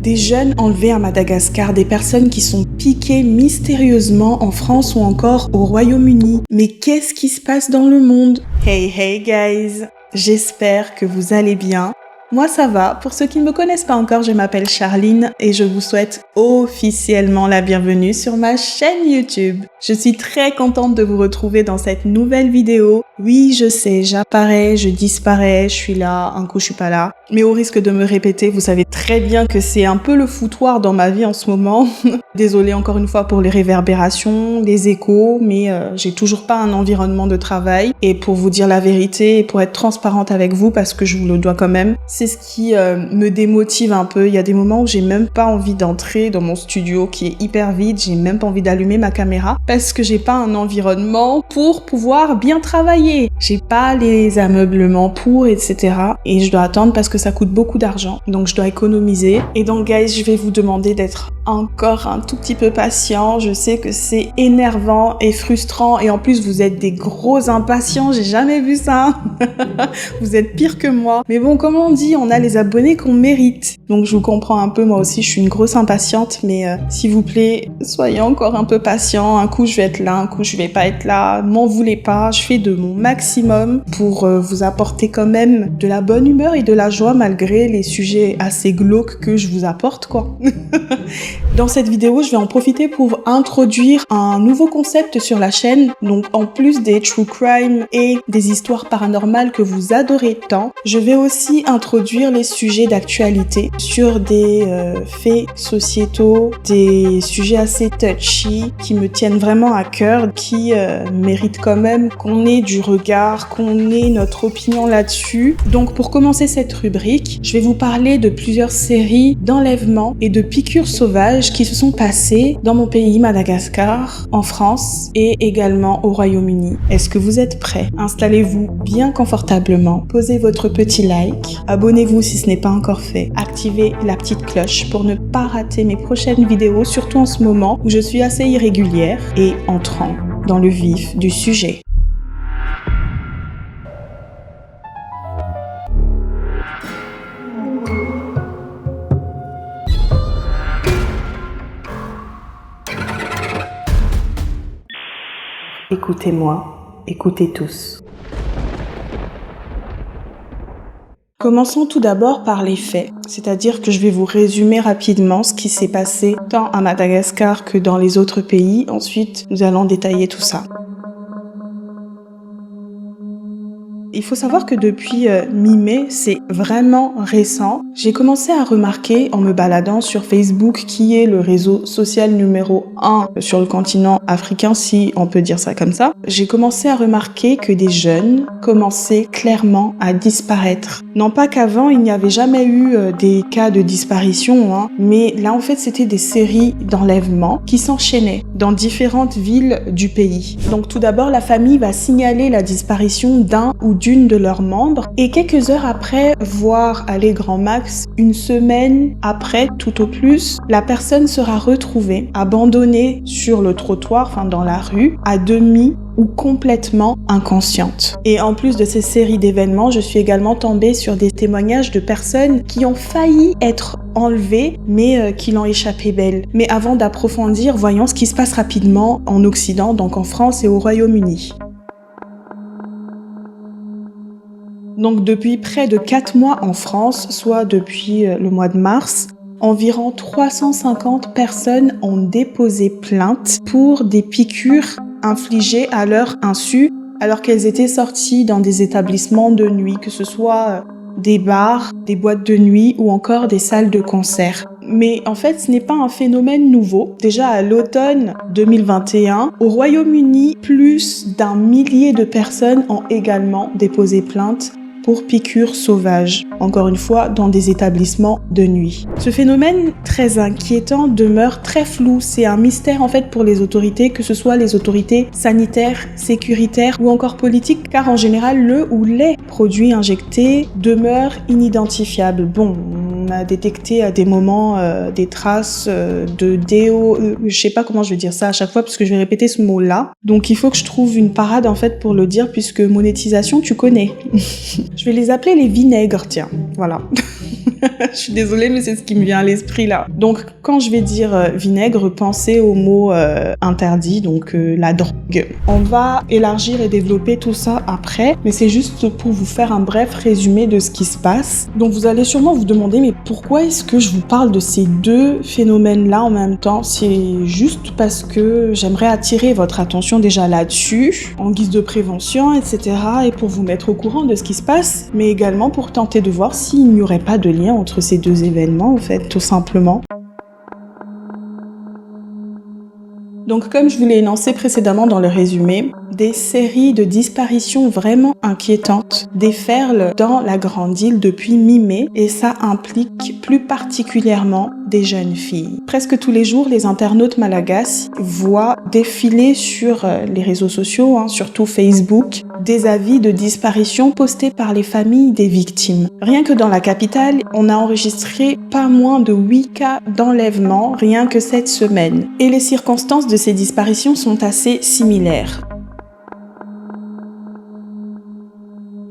Des jeunes enlevés à Madagascar, des personnes qui sont piquées mystérieusement en France ou encore au Royaume-Uni. Mais qu'est-ce qui se passe dans le monde? Hey guys! J'espère que vous allez bien. Moi ça va, pour ceux qui ne me connaissent pas encore, je m'appelle Charline et je vous souhaite officiellement la bienvenue sur ma chaîne YouTube. Je suis très contente de vous retrouver dans cette nouvelle vidéo. Oui, je sais, j'apparais, je disparais, je suis là, un coup je suis pas là. Mais au risque de me répéter, vous savez très bien que c'est un peu le foutoir dans ma vie en ce moment. Désolée encore une fois pour les réverbérations, les échos, mais j'ai toujours pas un environnement de travail. Et pour vous dire la vérité et pour être transparente avec vous, parce que je vous le dois quand même, c'est ce qui me démotive un peu. Il y a des moments où j'ai même pas envie d'entrer dans mon studio qui est hyper vide, j'ai même pas envie d'allumer ma caméra parce que j'ai pas un environnement pour pouvoir bien travailler. J'ai pas les ameublements pour, etc. Et je dois attendre parce que ça coûte beaucoup d'argent. Donc je dois économiser. Et donc guys, je vais vous demander d'être encore un tout petit peu patient. Je sais que c'est énervant et frustrant et en plus vous êtes des gros impatients, j'ai jamais vu ça. Vous êtes pire que moi. Mais bon, comme on dit, on a les abonnés qu'on mérite. Donc je vous comprends un peu, moi aussi je suis une grosse impatiente, mais s'il vous plaît, soyez encore un peu patient. Un coup je vais être là, un coup je vais pas être là. M'en voulez pas, je fais de mon maximum pour vous apporter quand même de la bonne humeur et de la joie malgré les sujets assez glauques que je vous apporte, quoi. Dans cette vidéo, je vais en profiter pour introduire un nouveau concept sur la chaîne. Donc en plus des true crime et des histoires paranormales que vous adorez tant, je vais aussi introduire les sujets d'actualité sur des faits sociétaux, des sujets assez touchy qui me tiennent vraiment à cœur, qui méritent quand même qu'on ait du regard, qu'on ait notre opinion là-dessus. Donc pour commencer cette rubrique, je vais vous parler de plusieurs séries d'enlèvements et de piqûres sauvages qui se sont passées dans mon pays Madagascar, en France et également au Royaume-Uni. Est-ce que vous êtes prêts? Installez-vous bien confortablement, posez votre petit like, abonnez-vous si ce n'est pas encore fait, activez la petite cloche pour ne pas rater mes prochaines vidéos, surtout en ce moment où je suis assez irrégulière, et entrant dans le vif du sujet. Écoutez-moi, écoutez tous. Commençons tout d'abord par les faits, c'est-à-dire que je vais vous résumer rapidement ce qui s'est passé tant à Madagascar que dans les autres pays. Ensuite, nous allons détailler tout ça. Il faut savoir que depuis mi-mai, c'est vraiment récent. J'ai commencé à remarquer en me baladant sur Facebook, qui est le réseau social numéro 1 sur le continent africain, si on peut dire ça comme ça. J'ai commencé à remarquer que des jeunes commençaient clairement à disparaître. Non pas qu'avant, il n'y avait jamais eu des cas de disparition, hein, mais là en fait c'était des séries d'enlèvements qui s'enchaînaient dans différentes villes du pays. Donc tout d'abord, la famille va signaler la disparition d'un ou d'une de leurs membres et quelques heures après, voire aller grand max, une semaine après tout au plus, la personne sera retrouvée abandonnée sur le trottoir, enfin dans la rue, à demi ou complètement inconsciente. Et en plus de ces séries d'événements, je suis également tombée sur des témoignages de personnes qui ont failli être enlevées, mais qui l'ont échappé belle. Mais avant d'approfondir, voyons ce qui se passe rapidement en Occident, donc en France et au Royaume-Uni. Donc depuis près de 4 mois en France, soit depuis le mois de mars, environ 350 personnes ont déposé plainte pour des piqûres infligées à leur insu alors qu'elles étaient sorties dans des établissements de nuit, que ce soit des bars, des boîtes de nuit ou encore des salles de concert. Mais en fait, ce n'est pas un phénomène nouveau. Déjà à l'automne 2021, au Royaume-Uni, plus d'1 millier de personnes ont également déposé plainte pour piqûres sauvages, encore une fois dans des établissements de nuit. Ce phénomène très inquiétant demeure très flou, c'est un mystère en fait pour les autorités, que ce soit les autorités sanitaires, sécuritaires ou encore politiques, car en général le ou les produits injectés demeurent inidentifiables. Bon, on a détecté à des moments des traces de déo, je sais pas comment je vais dire ça à chaque fois parce que je vais répéter ce mot-là, donc il faut que je trouve une parade en fait pour le dire puisque monétisation tu connais. Je vais les appeler les vinaigres, tiens, voilà. Je suis désolée, mais c'est ce qui me vient à l'esprit là. Donc, quand je vais dire vinaigre, pensez au mot interdit, donc la drogue. On va élargir et développer tout ça après, mais c'est juste pour vous faire un bref résumé de ce qui se passe. Donc, vous allez sûrement vous demander, mais pourquoi est-ce que je vous parle de ces deux phénomènes-là en même temps? C'est juste parce que j'aimerais attirer votre attention déjà là-dessus, en guise de prévention, etc., et pour vous mettre au courant de ce qui se passe, mais également pour tenter de voir s'il n'y aurait pas de lien entre ces deux événements, en fait, tout simplement. Donc, comme je vous l'ai énoncé précédemment dans le résumé, des séries de disparitions vraiment inquiétantes déferlent dans la grande île depuis mi-mai et ça implique plus particulièrement des jeunes filles. Presque tous les jours, les internautes malagasy voient défiler sur les réseaux sociaux, surtout Facebook, des avis de disparition postés par les familles des victimes. Rien que dans la capitale, on a enregistré pas moins de 8 cas d'enlèvement rien que cette semaine. Et les circonstances de ces disparitions sont assez similaires.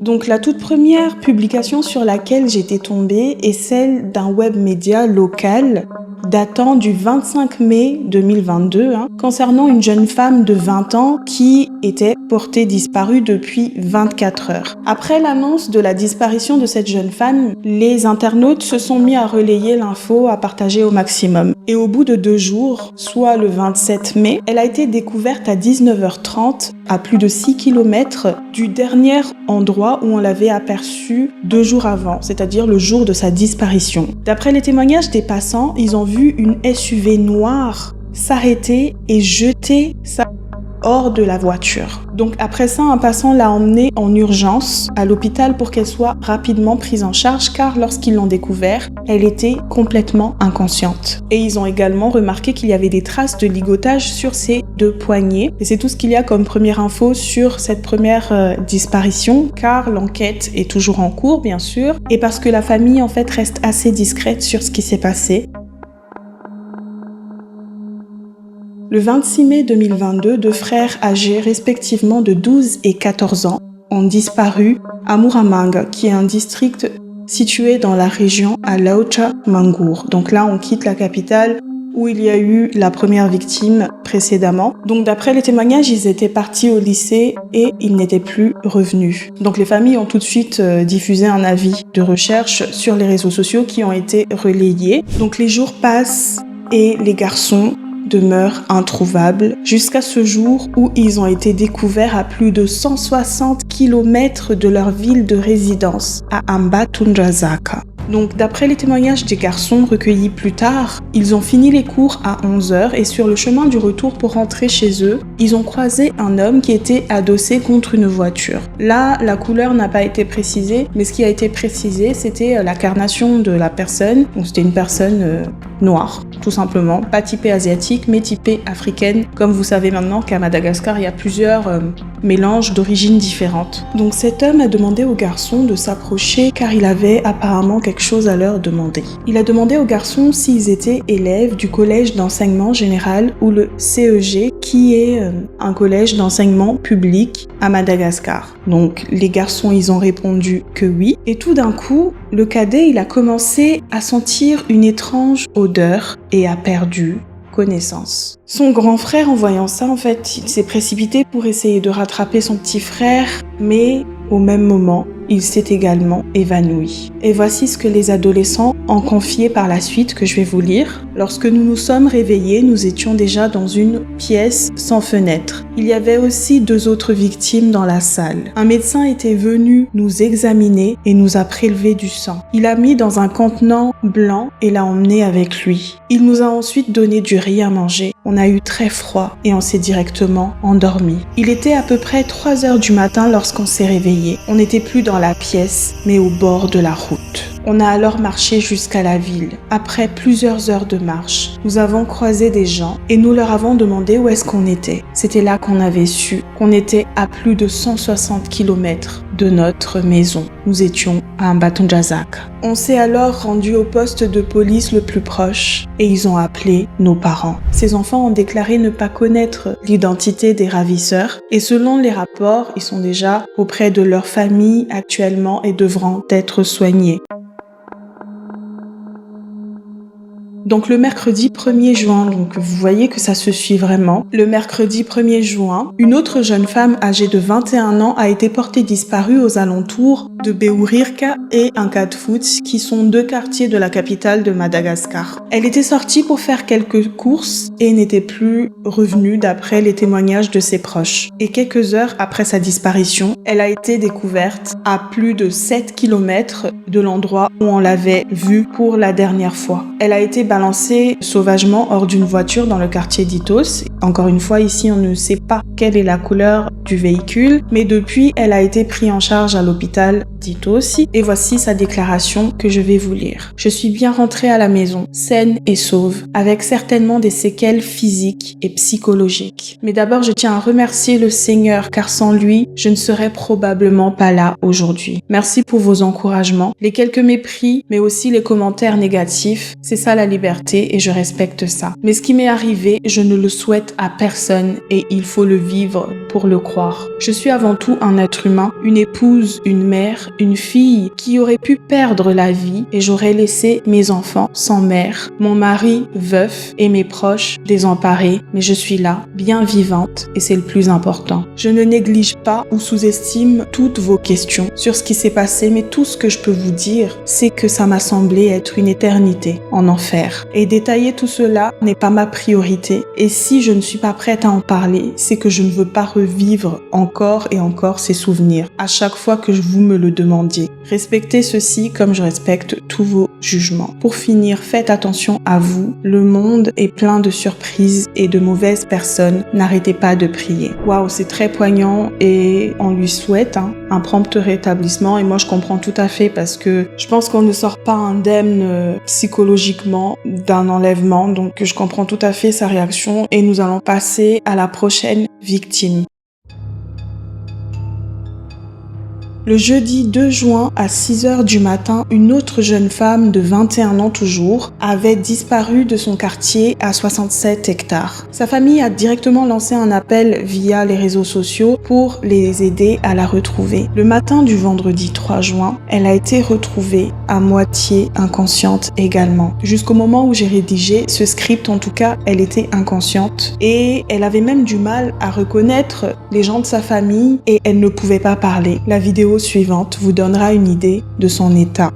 Donc la toute première publication sur laquelle j'étais tombée est celle d'un web média local datant du 25 mai 2022, concernant une jeune femme de 20 ans qui était portée disparue depuis 24 heures. Après l'annonce de la disparition de cette jeune femme, les internautes se sont mis à relayer l'info, à partager au maximum. Et au bout de 2 jours, soit le 27 mai, elle a été découverte à 19h30 à plus de 6 km du dernier endroit où on l'avait aperçue 2 jours avant, c'est-à-dire le jour de sa disparition. D'après les témoignages des passants, ils ont vu une SUV noire s'arrêter et jeter sa hors de la voiture. Donc après ça, un passant l'a emmenée en urgence à l'hôpital pour qu'elle soit rapidement prise en charge car lorsqu'ils l'ont découvert, elle était complètement inconsciente. Et ils ont également remarqué qu'il y avait des traces de ligotage sur ses 2 poignets. Et c'est tout ce qu'il y a comme première info sur cette première disparition car l'enquête est toujours en cours bien sûr et parce que la famille en fait reste assez discrète sur ce qui s'est passé. Le 26 mai 2022, 2 frères âgés respectivement de 12 et 14 ans ont disparu à Muramanga, qui est un district situé dans la région à Laucha Mangur. Donc là, on quitte la capitale où il y a eu la première victime précédemment. Donc d'après les témoignages, ils étaient partis au lycée et ils n'étaient plus revenus. Donc les familles ont tout de suite diffusé un avis de recherche sur les réseaux sociaux qui ont été relayés. Donc les jours passent et les garçons demeurent introuvables jusqu'à ce jour où ils ont été découverts à plus de 160 km de leur ville de résidence, à Ambatondrazaka. Donc, d'après les témoignages des garçons recueillis plus tard, ils ont fini les cours à 11h et sur le chemin du retour pour rentrer chez eux, ils ont croisé un homme qui était adossé contre une voiture. Là, la couleur n'a pas été précisée, mais ce qui a été précisé, c'était la carnation de la personne. Donc, c'était une personne noire, tout simplement. Pas typée asiatique, mais typée africaine. Comme vous savez maintenant qu'à Madagascar, il y a plusieurs mélanges d'origines différentes. Donc, cet homme a demandé aux garçons de s'approcher car il avait apparemment quelque chose à leur demander. Il a demandé aux garçons s'ils étaient élèves du collège d'enseignement général ou le CEG, qui est un collège d'enseignement public à Madagascar. Donc les garçons, ils ont répondu que oui. Et tout d'un coup, le cadet, il a commencé à sentir une étrange odeur et a perdu connaissance. Son grand frère, en voyant ça, en fait, il s'est précipité pour essayer de rattraper son petit frère, mais au même moment, il s'est également évanoui. Et voici ce que les adolescents ont confié par la suite, que je vais vous lire. Lorsque nous nous sommes réveillés, nous étions déjà dans une pièce sans fenêtre. Il y avait aussi 2 autres victimes dans la salle. Un médecin était venu nous examiner et nous a prélevé du sang. Il l'a mis dans un contenant blanc et l'a emmené avec lui. Il nous a ensuite donné du riz à manger. On a eu très froid et on s'est directement endormi. Il était à peu près 3 heures du matin lorsqu'on s'est réveillé. On n'était plus dans la pièce, mais au bord de la route. On a alors marché jusqu'à la ville. Après plusieurs heures de marche, nous avons croisé des gens et nous leur avons demandé où est-ce qu'on était. C'était là qu'on avait su qu'on était à plus de 160 km de notre maison. Nous étions à Ambatondrazaka. On s'est alors rendu au poste de police le plus proche et ils ont appelé nos parents. Ces enfants ont déclaré ne pas connaître l'identité des ravisseurs et selon les rapports, ils sont déjà auprès de leur famille actuellement et devront être soignés. Donc le mercredi 1er juin, donc vous voyez que ça se suit vraiment. Le mercredi 1er juin, une autre jeune femme âgée de 21 ans a été portée disparue aux alentours de Beourirka et Ankatfout, qui sont 2 quartiers de la capitale de Madagascar. Elle était sortie pour faire quelques courses et n'était plus revenue d'après les témoignages de ses proches. Et quelques heures après sa disparition, elle a été découverte à plus de 7 km de l'endroit où on l'avait vue pour la dernière fois. Elle a été balancée sauvagement hors d'une voiture dans le quartier d'Itos. Encore une fois, ici, on ne sait pas quelle est la couleur du véhicule, mais depuis, elle a été prise en charge à l'hôpital d'Itos. Et voici sa déclaration que je vais vous lire. Je suis bien rentrée à la maison, saine et sauve, avec certainement des séquelles physiques et psychologiques. Mais d'abord, je tiens à remercier le Seigneur, car sans lui, je ne serais probablement pas là aujourd'hui. Merci pour vos encouragements, les quelques mépris, mais aussi les commentaires négatifs. C'est ça la liberté et je respecte ça. Mais ce qui m'est arrivé, je ne le souhaite à personne et il faut le vivre pour le croire. Je suis avant tout un être humain, une épouse, une mère, une fille qui aurait pu perdre la vie et j'aurais laissé mes enfants sans mère, mon mari veuf et mes proches désemparés, mais je suis là, bien vivante et c'est le plus important. Je ne néglige pas ou sous-estime toutes vos questions sur ce qui s'est passé, mais tout ce que je peux vous dire, c'est que ça m'a semblé être une éternité en enfer. Et détailler tout cela n'est pas ma priorité. Et si je ne suis pas prête à en parler, c'est que je ne veux pas revivre encore et encore ces souvenirs à chaque fois que vous me le demandiez. Respectez ceci comme je respecte tous vos jugements. Pour finir, faites attention à vous. Le monde est plein de surprises et de mauvaises personnes. N'arrêtez pas de prier. Waouh, c'est très poignant et on lui souhaite un prompt rétablissement. Et moi, je comprends tout à fait parce que je pense qu'on ne sort pas indemne psychologiquement d'un enlèvement. Donc, je comprends tout à fait sa réaction et nous allons passer à la prochaine victime. Le jeudi 2 juin à 6h du matin, une autre jeune femme de 21 ans toujours avait disparu de son quartier à 67 hectares. Sa famille a directement lancé un appel via les réseaux sociaux pour les aider à la retrouver. Le matin du vendredi 3 juin, elle a été retrouvée à moitié inconsciente également. Jusqu'au moment où j'ai rédigé ce script, en tout cas, elle était inconsciente et elle avait même du mal à reconnaître les gens de sa famille et elle ne pouvait pas parler. La vidéo suivante vous donnera une idée de son état.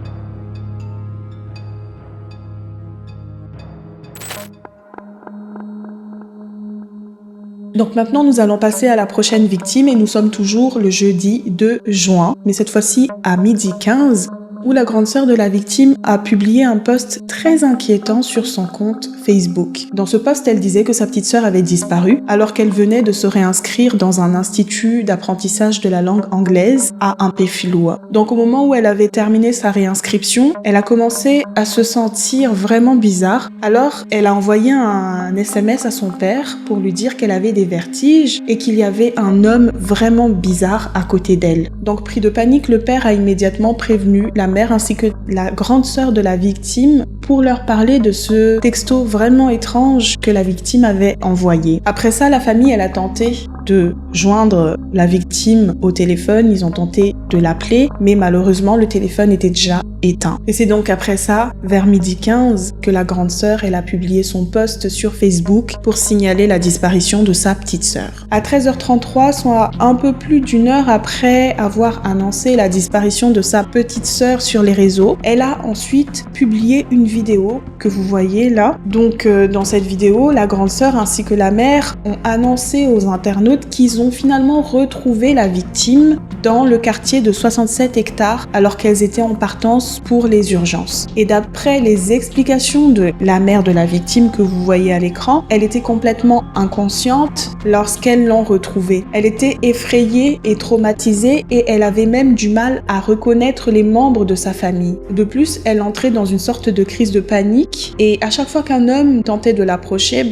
Donc maintenant, nous allons passer à la prochaine victime et nous sommes toujours le jeudi 2 juin, mais cette fois-ci à 12h15, où la grande sœur de la victime a publié un post très inquiétant sur son compte Facebook. Dans ce post, elle disait que sa petite sœur avait disparu alors qu'elle venait de se réinscrire dans un institut d'apprentissage de la langue anglaise à Impefilua. Donc au moment où elle avait terminé sa réinscription, elle a commencé à se sentir vraiment bizarre. Alors elle a envoyé un SMS à son père pour lui dire qu'elle avait des vertiges et qu'il y avait un homme vraiment bizarre à côté d'elle. Donc pris de panique, le père a immédiatement prévenu la mère ainsi que la grande sœur de la victime pour leur parler de ce texto vraiment étrange que la victime avait envoyé. Après ça, la famille, elle a tenté de joindre la victime au téléphone, ils ont tenté de l'appeler, mais malheureusement, le téléphone était déjà éteint. Et c'est donc après ça, vers 12h15, que la grande sœur, elle a publié son post sur Facebook pour signaler la disparition de sa petite sœur. À 13h33, soit un peu plus d'une heure après avoir annoncé la disparition de sa petite sœur sur les réseaux, elle a ensuite publié une vidéo que vous voyez là. Donc dans cette vidéo, la grande sœur ainsi que la mère ont annoncé aux internautes qu'ils ont finalement retrouvé la victime dans le quartier de 67 hectares alors qu'elles étaient en partance pour les urgences. Et d'après les explications de la mère de la victime que vous voyez à l'écran, elle était complètement inconsciente lorsqu'elles l'ont retrouvée. Elle était effrayée et traumatisée et elle avait même du mal à reconnaître les membres de sa famille. De plus, elle entrait dans une sorte de crise de panique et à chaque fois qu'un homme tentait de l'approcher,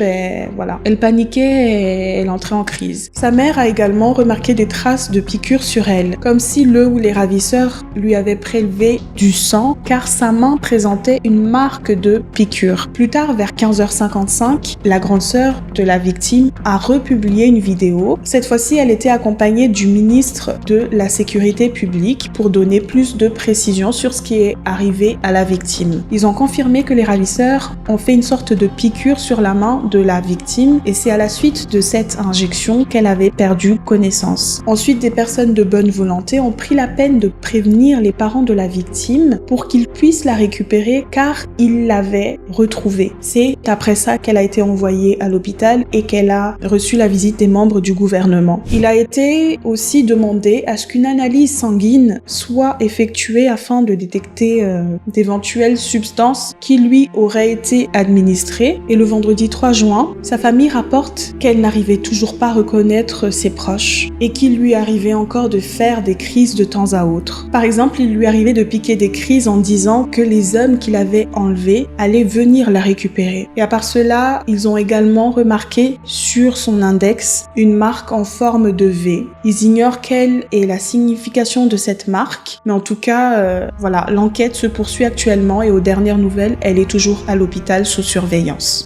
elle paniquait et elle entrait en crise. Sa mère a également remarqué des traces de piqûres sur elle, comme si le où les ravisseurs lui avaient prélevé du sang car sa main présentait une marque de piqûre. Plus tard, vers 15h55, la grande sœur de la victime a republié une vidéo. Cette fois-ci, elle était accompagnée du ministre de la Sécurité publique pour donner plus de précisions sur ce qui est arrivé à la victime. Ils ont confirmé que les ravisseurs ont fait une sorte de piqûre sur la main de la victime et c'est à la suite de cette injection qu'elle avait perdu connaissance. Ensuite, des personnes de bonne volonté ont pris la peine de prévenir les parents de la victime pour qu'ils puissent la récupérer car ils l'avaient retrouvée. C'est après ça qu'elle a été envoyée à l'hôpital et qu'elle a reçu la visite des membres du gouvernement. Il a été aussi demandé à ce qu'une analyse sanguine soit effectuée afin de détecter d'éventuelles substances qui lui auraient été administrées. Et le vendredi 3 juin, sa famille rapporte qu'elle n'arrivait toujours pas à reconnaître ses proches et qu'il lui arrivait encore de faire des crises de temps à autre. Par exemple, il lui arrivait de piquer des crises en disant que les hommes qu'il avait enlevés allaient venir la récupérer. Et à part cela, ils ont également remarqué sur son index une marque en forme de V. Ils ignorent quelle est la signification de cette marque, mais en tout cas, voilà, l'enquête se poursuit actuellement et aux dernières nouvelles, elle est toujours à l'hôpital sous surveillance.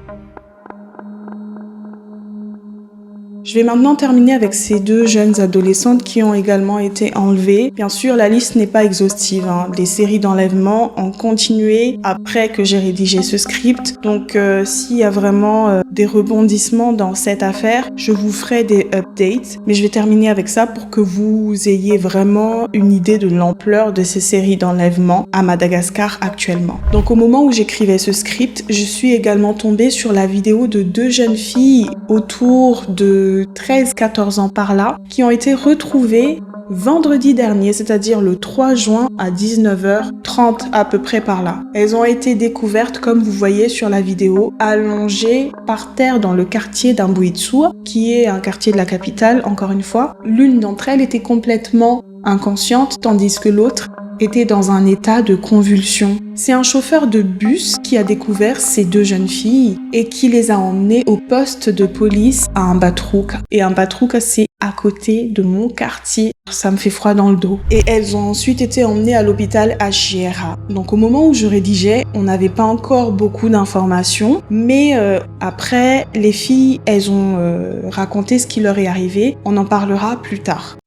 Je vais maintenant terminer avec ces deux jeunes adolescentes qui ont également été enlevées. Bien sûr, la liste n'est pas exhaustive. Les séries d'enlèvement ont continué après que j'ai rédigé ce script. Donc, s'il y a vraiment des rebondissements dans cette affaire, je vous ferai des updates. Mais je vais terminer avec ça pour que vous ayez vraiment une idée de l'ampleur de ces séries d'enlèvement à Madagascar actuellement. Donc, au moment où j'écrivais ce script, je suis également tombée sur la vidéo de deux jeunes filles autour de 13-14 ans par là, qui ont été retrouvées vendredi dernier, c'est-à-dire le 3 juin à 19h30 à peu près par là. Elles ont été découvertes, comme vous voyez sur la vidéo, allongées par terre dans le quartier d'Amboitsu, qui est un quartier de la capitale, encore une fois. L'une d'entre elles était complètement inconsciente, tandis que l'autre était dans un état de convulsion. C'est un chauffeur de bus qui a découvert ces deux jeunes filles et qui les a emmenées au poste de police à Ambatrouka. Et Ambatrouka, c'est à côté de mon quartier. Ça me fait froid dans le dos. Et elles ont ensuite été emmenées à l'hôpital à Chiera. Donc au moment où je rédigeais, on n'avait pas encore beaucoup d'informations, mais après, les filles, elles ont raconté ce qui leur est arrivé. On en parlera plus tard.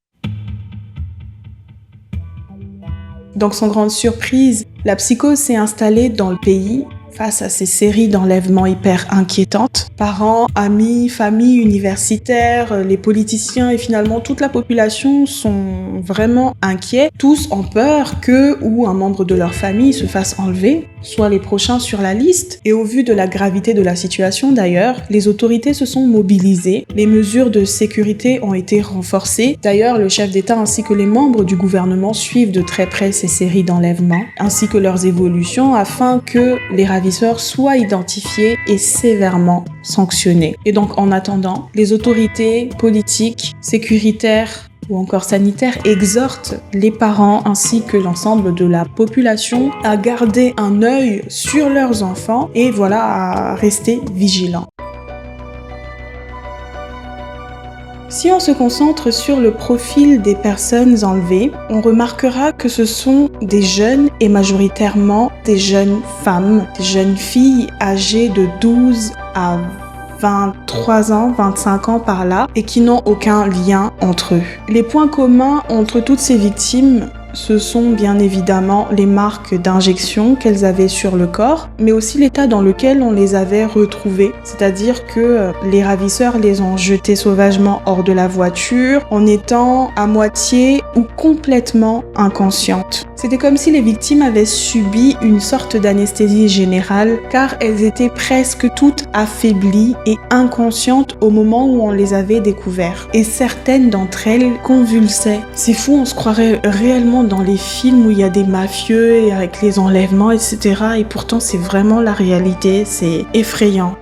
Donc sans grande surprise, la psychose s'est installée dans le pays face à ces séries d'enlèvements hyper inquiétantes. Parents, amis, familles, universitaires, les politiciens et finalement toute la population sont vraiment inquiets. Tous ont peur que ou un membre de leur famille se fasse enlever, soit les prochains sur la liste. Et au vu de la gravité de la situation d'ailleurs, les autorités se sont mobilisées. Les mesures de sécurité ont été renforcées. D'ailleurs, le chef d'État ainsi que les membres du gouvernement suivent de très près ces séries d'enlèvements, ainsi que leurs évolutions afin que les ravisseurs soient identifiés et sévèrement sanctionnés. Et donc, en attendant, les autorités politiques, sécuritaires ou encore sanitaires exhortent les parents ainsi que l'ensemble de la population à garder un œil sur leurs enfants et voilà, à rester vigilants. Si on se concentre sur le profil des personnes enlevées, on remarquera que ce sont des jeunes et majoritairement des jeunes femmes, des jeunes filles âgées de 12 à 23 ans, 25 ans par là, et qui n'ont aucun lien entre eux. Les points communs entre toutes ces victimes, ce sont bien évidemment les marques d'injection qu'elles avaient sur le corps, mais aussi l'état dans lequel on les avait retrouvées. C'est-à-dire que les ravisseurs les ont jetées sauvagement hors de la voiture en étant à moitié ou complètement inconscientes. C'était comme si les victimes avaient subi une sorte d'anesthésie générale car elles étaient presque toutes affaiblies et inconscientes au moment où on les avait découvertes. Et certaines d'entre elles convulsaient. C'est fou, on se croirait réellement dans les films où il y a des mafieux et avec les enlèvements, etc. Et pourtant, c'est vraiment la réalité, c'est effrayant.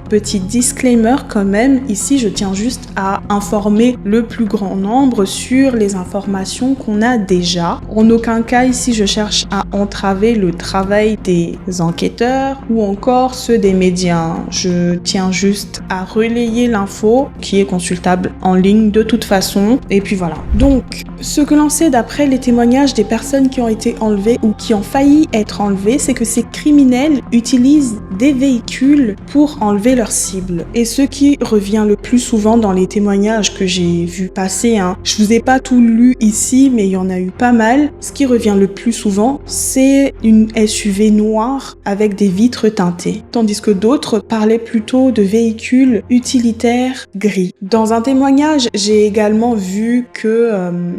Petit disclaimer quand même, ici je tiens juste à informer le plus grand nombre sur les informations qu'on a déjà. En aucun cas ici je cherche à entraver le travail des enquêteurs ou encore ceux des médias. Je tiens juste à relayer l'info qui est consultable en ligne de toute façon. Et puis voilà. Donc, ce que l'on sait d'après les témoignages des personnes qui ont été enlevées ou qui ont failli être enlevées, c'est que ces criminels utilisent des véhicules pour enlever leurs cibles. Et ce qui revient le plus souvent dans les témoignages que j'ai vu passer, je vous ai pas tout lu ici, mais il y en a eu pas mal. Ce qui revient le plus souvent, c'est une SUV noire avec des vitres teintées. Tandis que d'autres parlaient plutôt de véhicules utilitaires gris. Dans un témoignage, j'ai également vu que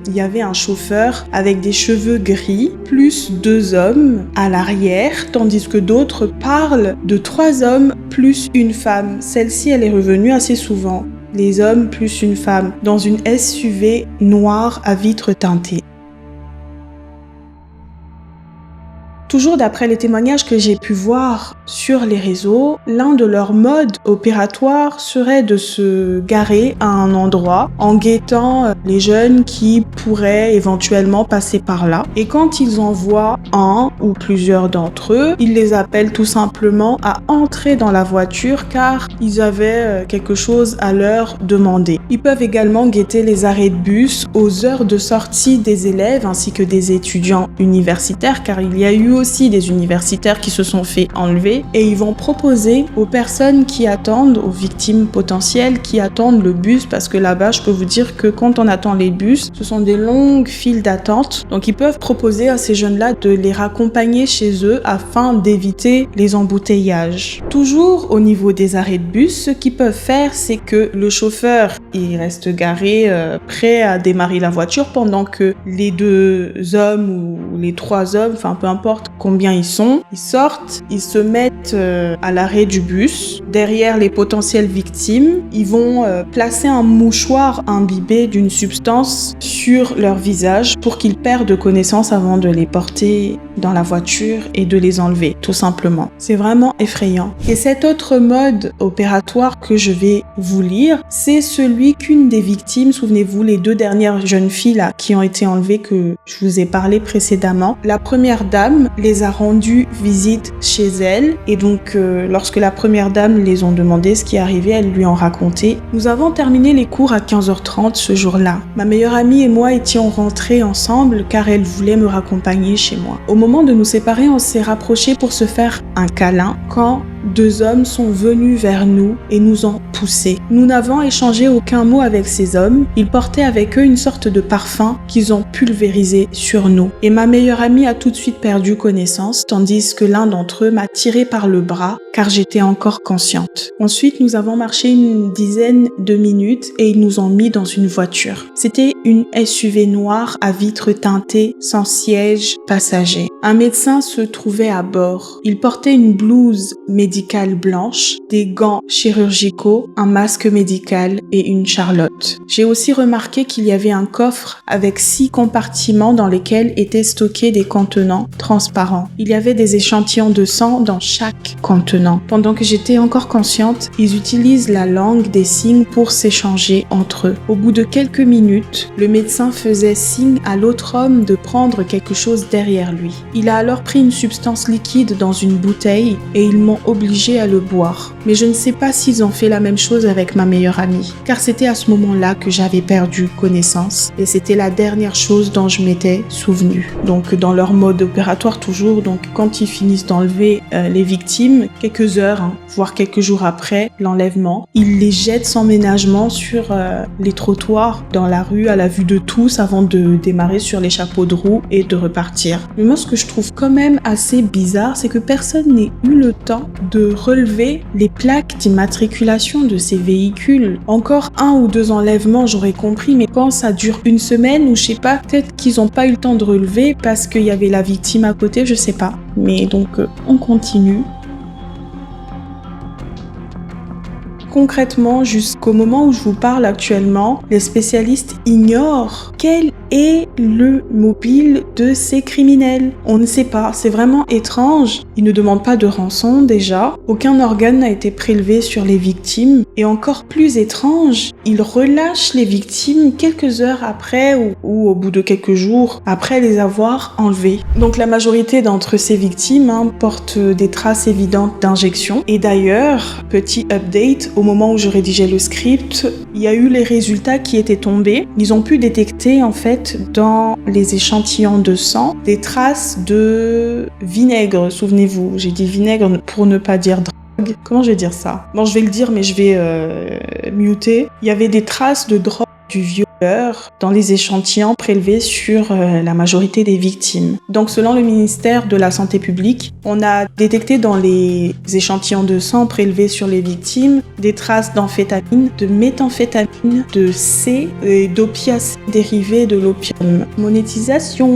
il y avait un chauffeur avec des cheveux gris, plus 2 hommes à l'arrière, tandis que d'autres parlent de 3 hommes plus une femme. Celle-ci, elle est revenue assez souvent. Les hommes plus une femme, dans une SUV noire à vitres teintées. Toujours d'après les témoignages que j'ai pu voir sur les réseaux, l'un de leurs modes opératoires serait de se garer à un endroit en guettant les jeunes qui pourraient éventuellement passer par là. Et quand ils en voient un ou plusieurs d'entre eux, ils les appellent tout simplement à entrer dans la voiture car ils avaient quelque chose à leur demander. Ils peuvent également guetter les arrêts de bus aux heures de sortie des élèves ainsi que des étudiants universitaires car il y a eu aussi des universitaires qui se sont fait enlever et ils vont proposer aux personnes qui attendent, aux victimes potentielles qui attendent le bus parce que là-bas je peux vous dire que quand on attend les bus, ce sont des longues files d'attente. Donc ils peuvent proposer à ces jeunes-là de les raccompagner chez eux afin d'éviter les embouteillages. Toujours au niveau des arrêts de bus, ce qu'ils peuvent faire c'est que le chauffeur il reste garé prêt à démarrer la voiture pendant que les 2 hommes ou les 3 hommes, enfin peu importe combien ils sont, ils sortent, ils se mettent à l'arrêt du bus. Derrière les potentielles victimes, ils vont placer un mouchoir imbibé d'une substance sur leur visage pour qu'ils perdent connaissance avant de les porter dans la voiture et de les enlever, tout simplement. C'est vraiment effrayant. Et cet autre mode opératoire que je vais vous lire, c'est celui qu'une des victimes, souvenez-vous, les 2 dernières jeunes filles là qui ont été enlevées que je vous ai parlé précédemment, la première dame les a rendues visite chez elle et donc lorsque la première dame les ont demandé ce qui est arrivé, elles lui ont raconté. Nous avons terminé les cours à 15h30 ce jour-là. Ma meilleure amie et moi étions rentrés ensemble car elle voulait me raccompagner chez moi. Au moment de nous séparer, on s'est rapprochés pour se faire un câlin quand 2 hommes sont venus vers nous et nous ont poussés. Nous n'avons échangé aucun mot avec ces hommes. Ils portaient avec eux une sorte de parfum qu'ils ont pulvérisé sur nous. Et ma meilleure amie a tout de suite perdu connaissance, tandis que l'un d'entre eux m'a tiré par le bras car j'étais encore consciente. Ensuite, nous avons marché une dizaine de minutes et ils nous ont mis dans une voiture. C'était une SUV noire à vitres teintées sans siège passager. Un médecin se trouvait à bord. Il portait une blouse médicale blanche, des gants chirurgicaux, un masque médical et une charlotte. J'ai aussi remarqué qu'il y avait un coffre avec 6 compartiments dans lesquels étaient stockés des contenants transparents. Il y avait des échantillons de sang dans chaque contenant. Pendant que j'étais encore consciente, ils utilisent la langue des signes pour s'échanger entre eux. Au bout de quelques minutes, le médecin faisait signe à l'autre homme de prendre quelque chose derrière lui. Il a alors pris une substance liquide dans une bouteille et ils m'ont obligé à le boire. Mais je ne sais pas s'ils ont fait la même chose avec ma meilleure amie, car c'était à ce moment-là que j'avais perdu connaissance et c'était la dernière chose dont je m'étais souvenue. Donc dans leur mode opératoire toujours, donc quand ils finissent d'enlever les victimes, quelques heures, voire quelques jours après l'enlèvement, ils les jettent sans ménagement sur les trottoirs dans la rue à la vue de tous avant de démarrer sur les chapeaux de roue et de repartir. Mais moi ce que je trouve quand même assez bizarre, c'est que personne n'ait eu le temps de relever les plaques d'immatriculation de ces véhicules. Encore 1 ou 2 enlèvements, j'aurais compris, mais quand ça dure une semaine ou je sais pas, peut-être qu'ils n'ont pas eu le temps de relever parce qu'il y avait la victime à côté, je sais pas. Mais donc, on continue. Concrètement, jusqu'au moment où je vous parle actuellement, les spécialistes ignorent quelle est le mobile de ces criminels? On ne sait pas, c'est vraiment étrange. Ils ne demandent pas de rançon déjà, aucun organe n'a été prélevé sur les victimes, et encore plus étrange, ils relâchent les victimes quelques heures après ou au bout de quelques jours après les avoir enlevées. Donc la majorité d'entre ces victimes portent des traces évidentes d'injection. Et d'ailleurs, petit update, au moment où je rédigeais le script, il y a eu les résultats qui étaient tombés. Ils ont pu détecter en fait dans les échantillons de sang des traces de vinaigre. Souvenez-vous, j'ai dit vinaigre pour ne pas dire drogue. Comment je vais dire ça? Bon, je vais le dire, mais je vais muter. Il y avait des traces de drogue du violeur dans les échantillons prélevés sur la majorité des victimes. Donc selon le ministère de la Santé publique, on a détecté dans les échantillons de sang prélevés sur les victimes des traces d'amphétamine, de méthamphétamine, de C et d'opiacés dérivés de l'opium. Monétisation,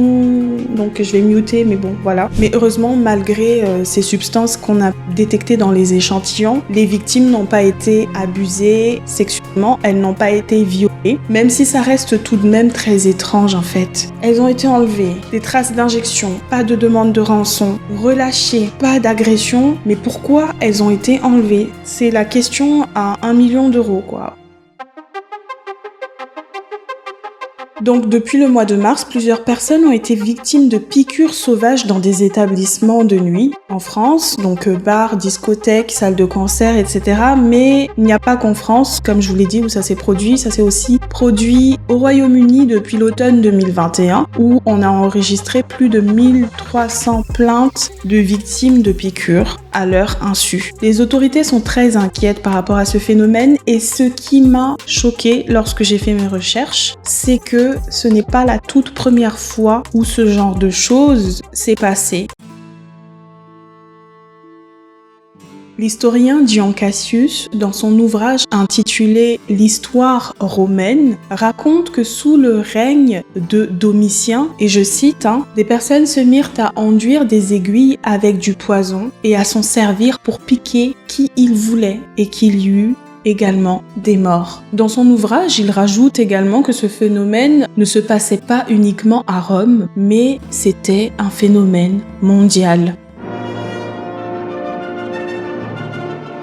donc je vais muter, mais bon, voilà. Mais heureusement, malgré ces substances qu'on a détectées dans les échantillons, les victimes n'ont pas été abusées sexuellement, elles n'ont pas été violées, même si ça reste tout de même très étrange en fait. Elles ont été enlevées, des traces d'injection, pas de demande de rançon, relâchées, pas d'agression, mais pourquoi elles ont été enlevées? C'est la question à 1 million d'euros quoi. Donc depuis le mois de mars, plusieurs personnes ont été victimes de piqûres sauvages dans des établissements de nuit en France, donc bars, discothèques, salles de concert, etc. Mais il n'y a pas qu'en France, comme je vous l'ai dit, où ça s'est produit. Ça s'est aussi produit au Royaume-Uni depuis l'automne 2021, où on a enregistré plus de 1300 plaintes de victimes de piqûres à leur insu. Les autorités sont très inquiètes par rapport à ce phénomène et ce qui m'a choquée lorsque j'ai fait mes recherches, c'est que ce n'est pas la toute première fois où ce genre de choses s'est passé. L'historien Dion Cassius, dans son ouvrage intitulé « L'histoire romaine », raconte que sous le règne de Domitien, et je cite, des personnes se mirent à enduire des aiguilles avec du poison et à s'en servir pour piquer qui ils voulaient et qu'il y eut également des morts. Dans son ouvrage, il rajoute également que ce phénomène ne se passait pas uniquement à Rome, mais c'était un phénomène mondial.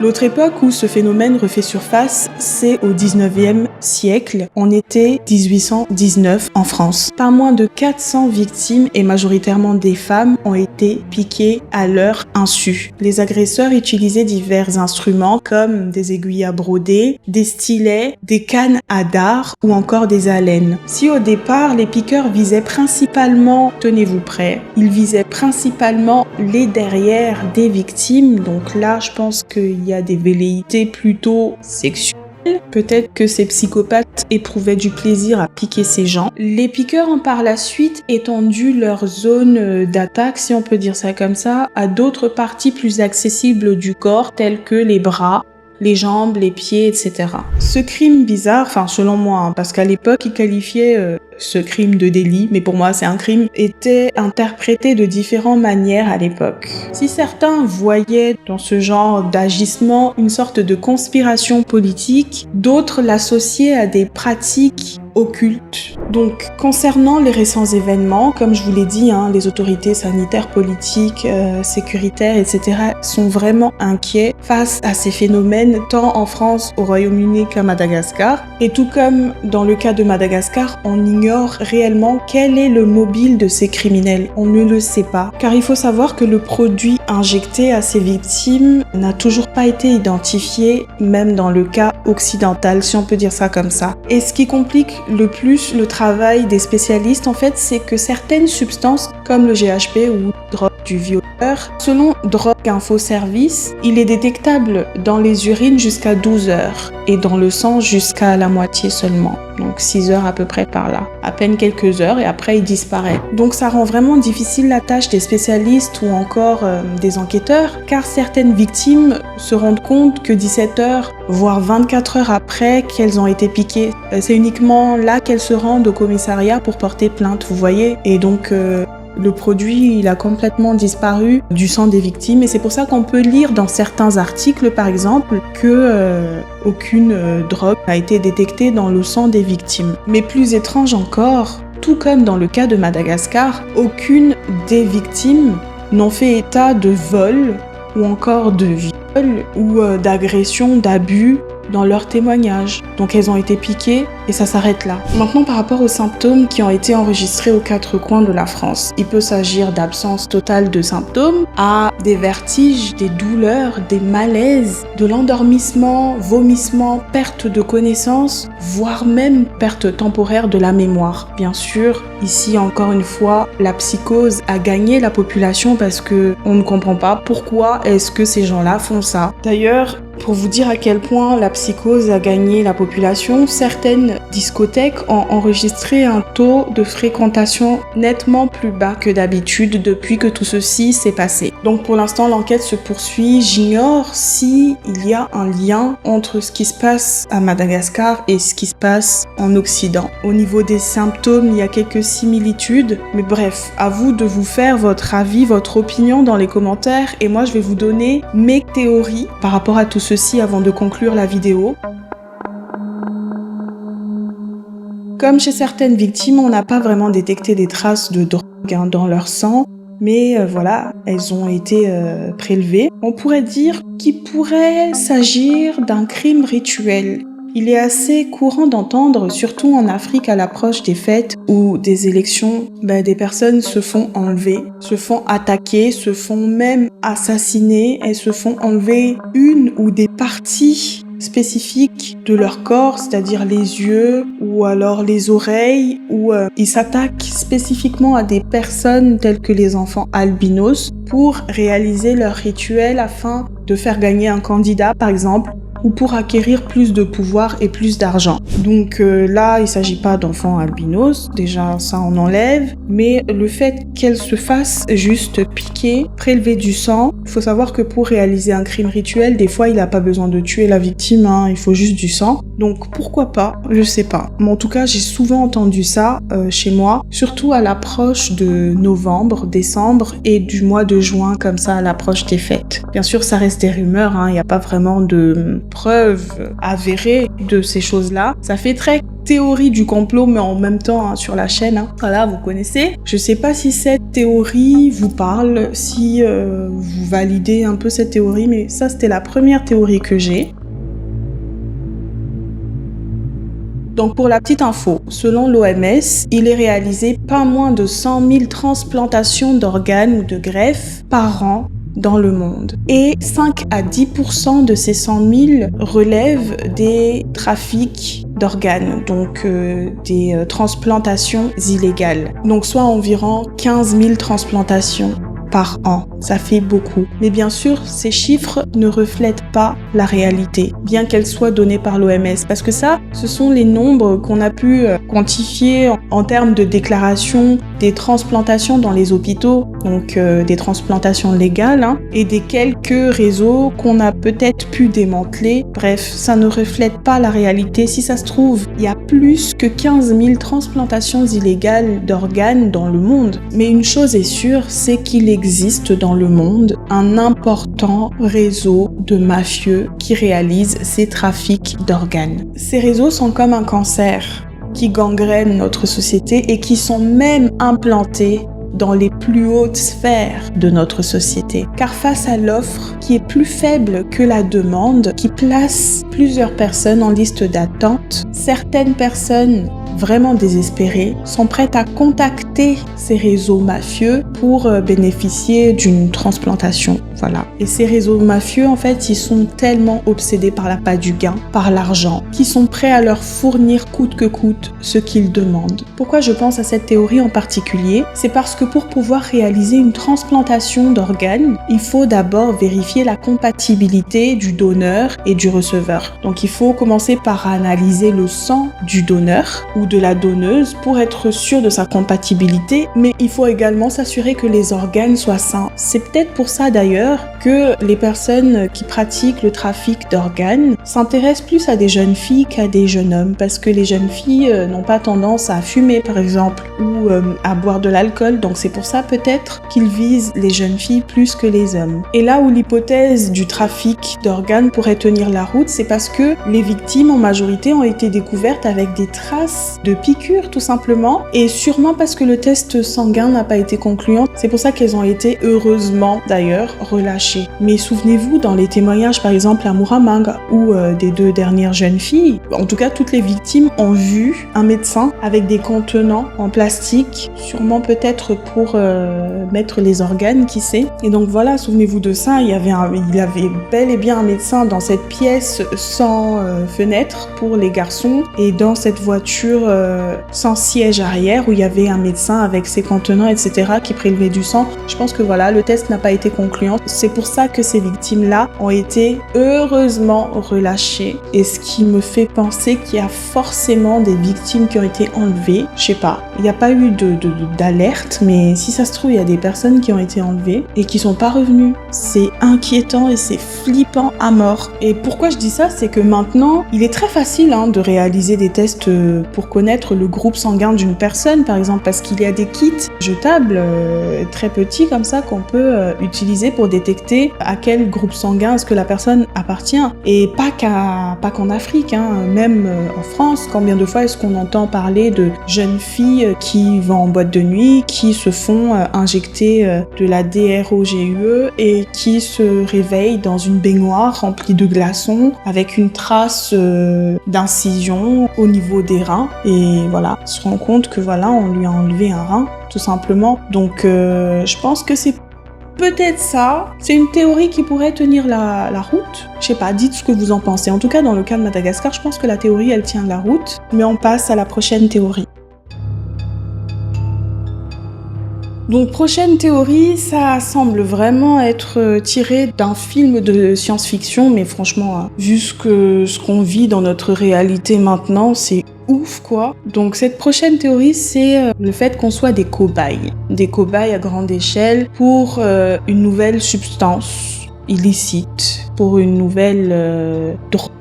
L'autre époque où ce phénomène refait surface, c'est au 19e siècle, en été 1819 en France. Pas moins de 400 victimes, et majoritairement des femmes, ont été piquées à leur insu. Les agresseurs utilisaient divers instruments comme des aiguilles à broder, des stylets, des cannes à dard ou encore des alènes. Si au départ, les piqueurs visaient principalement, tenez-vous prêts, ils visaient principalement les derrières des victimes, donc là je pense qu'il y a des velléités plutôt sexuelles. Peut-être que ces psychopathes éprouvaient du plaisir à piquer ces gens. Les piqueurs ont par la suite étendu leur zone d'attaque, si on peut dire ça comme ça, à d'autres parties plus accessibles du corps, telles que les bras, les jambes, les pieds, etc. Ce crime bizarre, enfin selon moi, parce qu'à l'époque ils qualifiaient ce crime de délit, mais pour moi c'est un crime, était interprété de différentes manières à l'époque. Si certains voyaient dans ce genre d'agissement une sorte de conspiration politique, d'autres l'associaient à des pratiques occultes. Donc, concernant les récents événements, comme je vous l'ai dit, les autorités sanitaires, politiques, sécuritaires, etc. sont vraiment inquiets face à ces phénomènes, tant en France, au Royaume-Uni qu'à Madagascar. Et tout comme dans le cas de Madagascar, on ignore réellement quel est le mobile de ces criminels. On ne le sait pas, car il faut savoir que le produit injecté à ces victimes n'a toujours pas été identifié, même dans le cas occidental, si on peut dire ça comme ça. Et ce qui complique le plus le travail des spécialistes, en fait, c'est que certaines substances, comme le GHB ou drogue du violeur, selon Drogue Info Service, il est détectable dans les urines jusqu'à 12 heures et dans le sang jusqu'à la moitié seulement. Donc 6 heures à peu près par là. À peine quelques heures et après il disparaît. Donc ça rend vraiment difficile la tâche des spécialistes ou encore des enquêteurs, car certaines victimes se rendent compte que 17 heures, voire 24 heures après qu'elles ont été piquées, c'est uniquement là qu'elles se rendent au commissariat pour porter plainte, vous voyez. Et donc le produit, il a complètement disparu du sang des victimes et c'est pour ça qu'on peut lire dans certains articles, par exemple, que aucune drogue n'a été détectée dans le sang des victimes. Mais plus étrange encore, tout comme dans le cas de Madagascar, aucune des victimes n'ont fait état de vol ou encore de viol ou d'agression, d'abus dans leurs témoignages. Donc elles ont été piquées et ça s'arrête là. Maintenant, par rapport aux symptômes qui ont été enregistrés aux quatre coins de la France, il peut s'agir d'absence totale de symptômes à des vertiges, des douleurs, des malaises, de l'endormissement, vomissement, perte de connaissance, voire même perte temporaire de la mémoire. Bien sûr, ici encore une fois, la psychose a gagné la population parce que on ne comprend pas pourquoi est-ce que ces gens-là font ça. D'ailleurs, pour vous dire à quel point la psychose a gagné la population, certaines discothèques ont enregistré un taux de fréquentation nettement plus bas que d'habitude depuis que tout ceci s'est passé. Donc pour l'instant, l'enquête se poursuit. J'ignore si il y a un lien entre ce qui se passe à Madagascar et ce qui se passe en Occident. Au niveau des symptômes, il y a quelques similitudes, mais bref, à vous de vous faire votre avis, votre opinion dans les commentaires, et moi je vais vous donner mes théories par rapport à tout ceci avant de conclure la vidéo. Comme chez certaines victimes, on n'a pas vraiment détecté des traces de drogue dans leur sang, mais voilà, elles ont été prélevées. On pourrait dire qu'il pourrait s'agir d'un crime rituel. Il est assez courant d'entendre, surtout en Afrique à l'approche des fêtes ou des élections, des personnes se font enlever, se font attaquer, se font même assassiner, elles se font enlever une ou des parties spécifiques de leur corps, c'est-à-dire les yeux ou alors les oreilles, ou ils s'attaquent spécifiquement à des personnes telles que les enfants albinos pour réaliser leur rituel afin de faire gagner un candidat par exemple, ou pour acquérir plus de pouvoir et plus d'argent. Donc là, il ne s'agit pas d'enfants albinos, déjà ça on enlève, mais le fait qu'elles se fassent juste piquer, prélever du sang, il faut savoir que pour réaliser un crime rituel, des fois il n'a pas besoin de tuer la victime, il faut juste du sang. Donc pourquoi pas, je sais pas. Mais en tout cas, j'ai souvent entendu ça chez moi, surtout à l'approche de novembre, décembre et du mois de juin, comme ça à l'approche des fêtes. Bien sûr, ça reste des rumeurs, il n'y a pas vraiment de preuves avérées de ces choses-là. Ça fait très théorie du complot, mais en même temps sur la chaîne. Voilà, vous connaissez. Je sais pas si cette théorie vous parle, si vous validez un peu cette théorie, mais ça c'était la première théorie que j'ai. Donc pour la petite info, selon l'OMS, il est réalisé pas moins de 100 000 transplantations d'organes ou de greffes par an dans le monde. Et 5 à 10% de ces 100 000 relèvent des trafics d'organes, donc des transplantations illégales. Donc soit environ 15 000 transplantations par an. Ça fait beaucoup. Mais bien sûr, ces chiffres ne reflètent pas la réalité, bien qu'elles soient données par l'OMS. Parce que ça, ce sont les nombres qu'on a pu quantifier en termes de déclaration des transplantations dans les hôpitaux, donc des transplantations légales, et des quelques réseaux qu'on a peut-être pu démanteler. Bref, ça ne reflète pas la réalité. Si ça se trouve, il y a plus que 15 000 transplantations illégales d'organes dans le monde. Mais une chose est sûre, c'est qu'il existe dans le monde un important réseau de mafieux qui réalisent ces trafics d'organes. Ces réseaux sont comme un cancer qui gangrène notre société et qui sont même implantés dans les plus hautes sphères de notre société. Car face à l'offre qui est plus faible que la demande, qui place plusieurs personnes en liste d'attente, certaines personnes vraiment désespérées sont prêtes à contacter ces réseaux mafieux pour bénéficier d'une transplantation. Voilà. Et ces réseaux mafieux, en fait, ils sont tellement obsédés par l'appât du gain, par l'argent, qu'ils sont prêts à leur fournir coûte que coûte ce qu'ils demandent. Pourquoi je pense à cette théorie en particulier? C'est parce que pour pouvoir réaliser une transplantation d'organes, il faut d'abord vérifier la compatibilité du donneur et du receveur. Donc il faut commencer par analyser le sang du donneur ou de la donneuse pour être sûr de sa compatibilité, mais il faut également s'assurer que les organes soient sains. C'est peut-être pour ça d'ailleurs que les personnes qui pratiquent le trafic d'organes s'intéressent plus à des jeunes filles qu'à des jeunes hommes, parce que les jeunes filles n'ont pas tendance à fumer par exemple ou à boire de l'alcool, donc c'est pour ça peut-être qu'ils visent les jeunes filles plus que les hommes. Et là où l'hypothèse du trafic d'organes pourrait tenir la route, c'est parce que les victimes en majorité ont été découvertes avec des traces de piqûre tout simplement, et sûrement parce que le test sanguin n'a pas été concluant. C'est pour ça qu'elles ont été, heureusement d'ailleurs, relâchées. Mais souvenez-vous, dans les témoignages par exemple à Muramang ou des 2 dernières jeunes filles, en tout cas toutes les victimes ont vu un médecin avec des contenants en plastique, sûrement peut-être pour mettre les organes, qui sait. Et donc voilà, souvenez-vous de ça, il y avait bel et bien un médecin dans cette pièce sans fenêtre pour les garçons, et dans cette voiture sans siège arrière où il y avait un médecin avec ses contenants, etc., qui prélevait du sang. Je pense que voilà, le test n'a pas été concluant. C'est pour ça que ces victimes-là ont été heureusement relâchées. Et ce qui me fait penser qu'il y a forcément des victimes qui ont été enlevées. Je sais pas, il n'y a pas eu d'alerte, mais si ça se trouve, il y a des personnes qui ont été enlevées et qui sont pas revenues. C'est inquiétant et c'est flippant à mort. Et pourquoi je dis ça, c'est que maintenant, il est très facile de réaliser des tests pour connaître le groupe sanguin d'une personne, par exemple, parce qu'il y a des kits jetables très petits comme ça qu'on peut utiliser pour détecter à quel groupe sanguin est-ce que la personne appartient. Et pas qu'en Afrique, même en France, combien de fois est-ce qu'on entend parler de jeunes filles qui vont en boîte de nuit, qui se font injecter de la DROGUE et qui se réveillent dans une baignoire remplie de glaçons avec une trace d'incision au niveau des reins, et voilà, on se rend compte que voilà, on lui a enlevé un rein tout simplement. Donc je pense que c'est peut-être ça, c'est une théorie qui pourrait tenir la route. Je sais pas, dites ce que vous en pensez. En tout cas, dans le cas de Madagascar, je pense que la théorie, elle tient la route. Mais on passe à la prochaine théorie. Donc, prochaine théorie, ça semble vraiment être tiré d'un film de science-fiction, mais franchement, vu ce qu'on vit dans notre réalité maintenant, c'est ouf quoi. Donc cette prochaine théorie, c'est le fait qu'on soit des cobayes à grande échelle pour une nouvelle substance illicite, pour une nouvelle drogue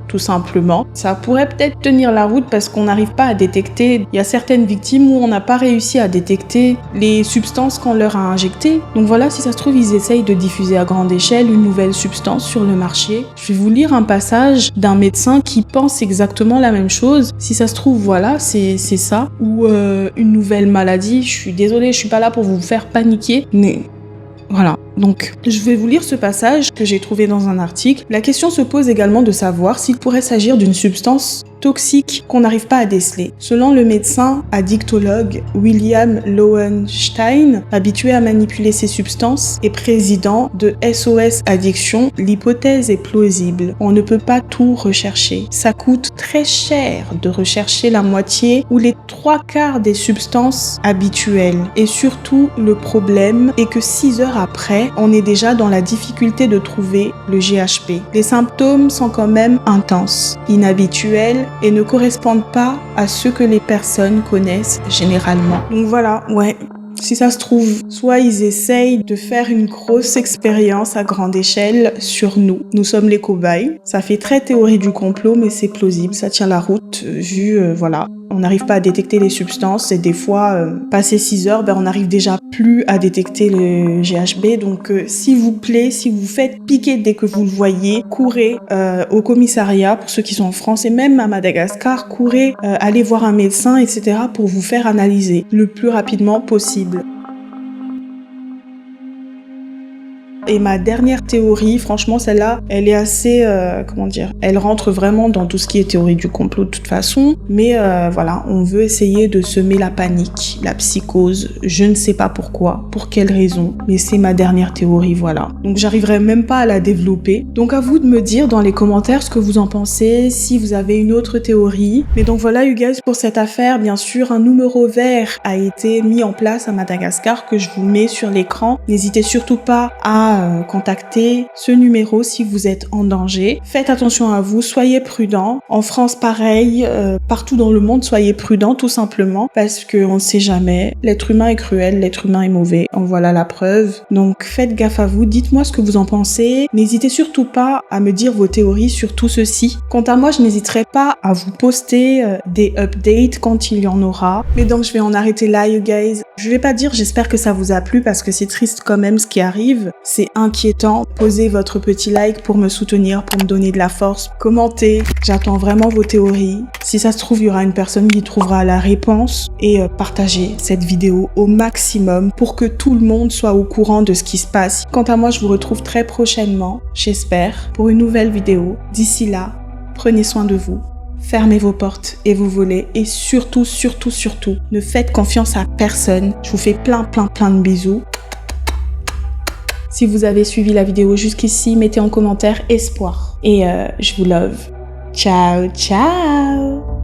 tout simplement. Ça pourrait peut-être tenir la route parce qu'on n'arrive pas à détecter. Il y a certaines victimes où on n'a pas réussi à détecter les substances qu'on leur a injectées. Donc voilà, si ça se trouve, ils essayent de diffuser à grande échelle une nouvelle substance sur le marché. Je vais vous lire un passage d'un médecin qui pense exactement la même chose. Si ça se trouve, voilà, c'est ça. Ou une nouvelle maladie. Je suis désolée, je suis pas là pour vous faire paniquer, mais voilà. Donc, je vais vous lire ce passage que j'ai trouvé dans un article. La question se pose également de savoir s'il pourrait s'agir d'une substance toxique qu'on n'arrive pas à déceler. Selon le médecin addictologue William Lowenstein, habitué à manipuler ces substances et président de SOS Addiction, l'hypothèse est plausible. On ne peut pas tout rechercher. Ça coûte très cher de rechercher la moitié ou les 3/4 des substances habituelles. Et surtout, le problème est que 6 heures après, on est déjà dans la difficulté de trouver le GHB. Les symptômes sont quand même intenses, inhabituels et ne correspondent pas à ce que les personnes connaissent généralement. Donc voilà, ouais. Si ça se trouve, soit ils essayent de faire une grosse expérience à grande échelle sur nous. Nous sommes les cobayes. Ça fait très théorie du complot, mais c'est plausible, ça tient la route, vu, voilà. On n'arrive pas à détecter les substances et des fois, passé 6 heures, on n'arrive déjà plus à détecter le GHB. Donc, s'il vous plaît, si vous faites piquer dès que vous le voyez, courez au commissariat pour ceux qui sont en France et même à Madagascar, courez, allez voir un médecin, etc. pour vous faire analyser le plus rapidement possible. Et ma dernière théorie, franchement, celle-là, elle est assez, elle rentre vraiment dans tout ce qui est théorie du complot de toute façon. Mais voilà, on veut essayer de semer la panique, la psychose. Je ne sais pas pourquoi, pour quelle raison, mais c'est ma dernière théorie, voilà. Donc j'arriverai même pas à la développer. Donc à vous de me dire dans les commentaires ce que vous en pensez, si vous avez une autre théorie. Mais donc voilà, you guys, pour cette affaire, bien sûr, un numéro vert a été mis en place à Madagascar que je vous mets sur l'écran. N'hésitez surtout pas à contacter ce numéro si vous êtes en danger. Faites attention à vous, soyez prudents. En France, pareil, partout dans le monde, soyez prudents tout simplement parce qu'on ne sait jamais. L'être humain est cruel, l'être humain est mauvais. En voilà la preuve. Donc faites gaffe à vous, dites-moi ce que vous en pensez. N'hésitez surtout pas à me dire vos théories sur tout ceci. Quant à moi, je n'hésiterai pas à vous poster des updates quand il y en aura. Mais donc je vais en arrêter là, you guys. Je vais pas dire j'espère que ça vous a plu parce que c'est triste quand même ce qui arrive. C'est trouvez inquiétant, posez votre petit like pour me soutenir, pour me donner de la force. Commentez, j'attends vraiment vos théories. Si ça se trouve, il y aura une personne qui trouvera la réponse. Et partagez cette vidéo au maximum pour que tout le monde soit au courant de ce qui se passe. Quant à moi, je vous retrouve très prochainement, j'espère, pour une nouvelle vidéo. D'ici là, prenez soin de vous. Fermez vos portes et vos volets et surtout, ne faites confiance à personne. Je vous fais plein de bisous. Si vous avez suivi la vidéo jusqu'ici, mettez en commentaire espoir. Et je vous love. Ciao, ciao!